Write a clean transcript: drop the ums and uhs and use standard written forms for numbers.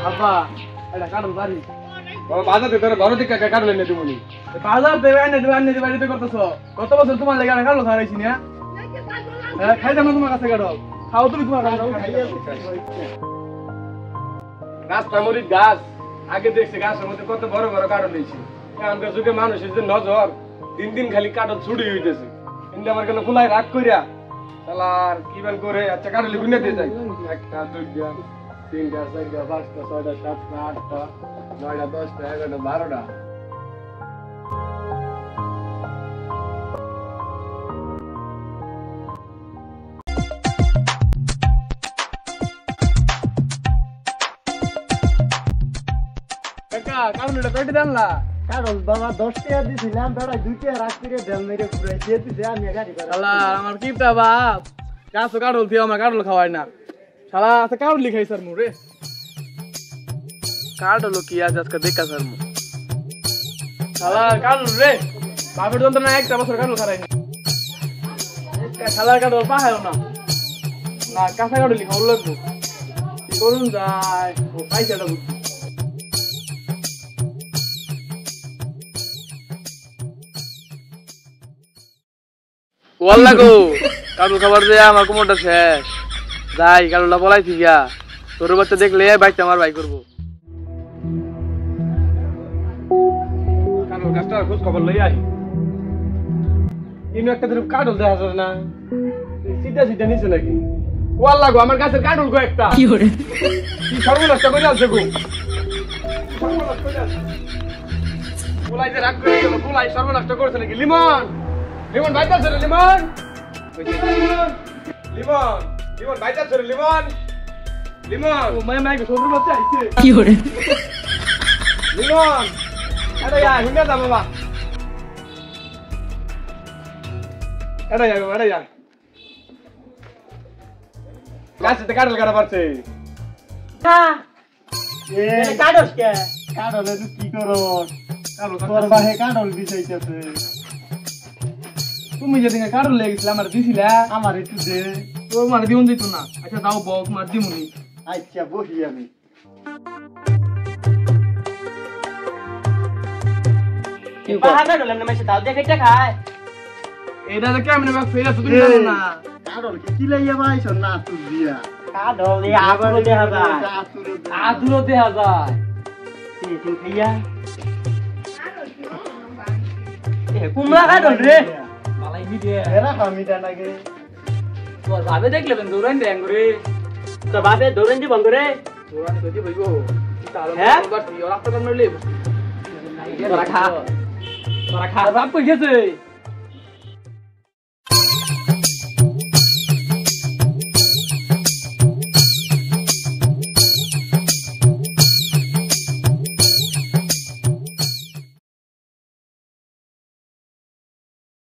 আব্বা এটা কাটল বাড়ি বাবা বাজার থেকে তোর ঘর থেকে কাটল এনে দিবনি বাজার দেবে এনে দেবে বাড়িতে করতেছ কত বছর তোমার লেগে আমি কাটল খাওয়াইছি না খাইতাম না তোমার কাছে কাটল খাও তুমি তোমার কাছে গাছ টামরির গাছ আগে দেখছি গাছের মধ্যে কত বড় বড় কাটল হয়েছে এখনকার যুগে মানুষের যে নজর দিন দিন খালি কাটল ছুটি হইতেছে কিন্তু আমার কেন ফুলাই রাগ কইরা শালার কি বেল করে আচ্ছা কাটলি গুনে দিয়ে যায় একটা দুইটা তিনটা চারটা পাঁচটা ছয়টা সাতটা আটটা নয়টা দশটা এগারোটা 12টা কাকা কাটলটা পেটে দেনলা কারণ বাবা 10 টাকা দিছিলাম বেড়া 2 টাকা রাখ করে দেন মেরে পুরো দিয়ে দিছে আমি গাড়ি করে শালা আমার কিপটা বাপ গাছ কাটল দিয়ে আমার কাটল খাওয়ায় না শালা আছে কাটল লিখাই স্যার মুরে কাটল কি আজ আজকে দেখা স্যার মু শালা কাটল রে বাপের দন্ত না একটা বছর কাটল খারাই শালা কাটল পাহায় না না কাঁচা কাটল লিখা ওর লাগবো কি করুন যায় ও পাইছাটা বুঝছি ওয়াল্লা গো কাটল খাবার দে আমার কোমরটা শেষ যাই কাটলটা বলাইছি গিয়া তোর বাচ্চা দেখলে বাইতে আমার ভাই করবো কাটল গাছটা খোঁজ খবর লই আই ইনো একটা ধরে কাটল দেখা যায় না সিধা সিধা নিচে নাকি ওয়াল্লা গো আমার গাছের কাটল গো একটা কি হরে কি সর্বনাশ করে আছে গো বুলাই যে রাগ করে গেল বুলাই সর্বনাশ করেছে নাকি লিমন লিমন বাইতা ধরে লিমন লিমন লিমন বাইতা ধরে লিমন লিমন ও মাই মাই ছোট বাচ্চা আইছে কি হরে লিমন আরে হুন্ডা দা বাবা আরে গাছে কাটল কাটা পারছে হ্যাঁ এ কাডস কে কাডলে তুই কি করো তোর বাহে কাডল বিছাইতেছে তুমি যেদিন কাটল লেগেছিল আমার দিছিলা আমার একটু দে তো মানে দিউন দিত না আচ্ছা দাও বক মার দিমুনি আচ্ছা বহি আমি কি বাহা কাডল এমনি মাইছে দাও দেখে এটা খায় এটা তো কেমনে বাক ফেরা তুমি জানো না কাডল কি লাইয়া বাইছ না তুই দিয়া কাডল এ আগুলো দেখা যায় আদুরো দেখা যায় তিন খাইয়া এ কুমড়া কাডল রে মালাই মিডে এরা খামিটা লাগে তো যাবে দেখলে বেন দৌড়ান দেন করে তো বাপে দৌড়ন দি বন্ধ রে দৌড়ানি কইতে বইবো তাহলে হ্যাঁ? বাট ইও রাস্তা কামড়লে তোরা খা বাপ কই গেছে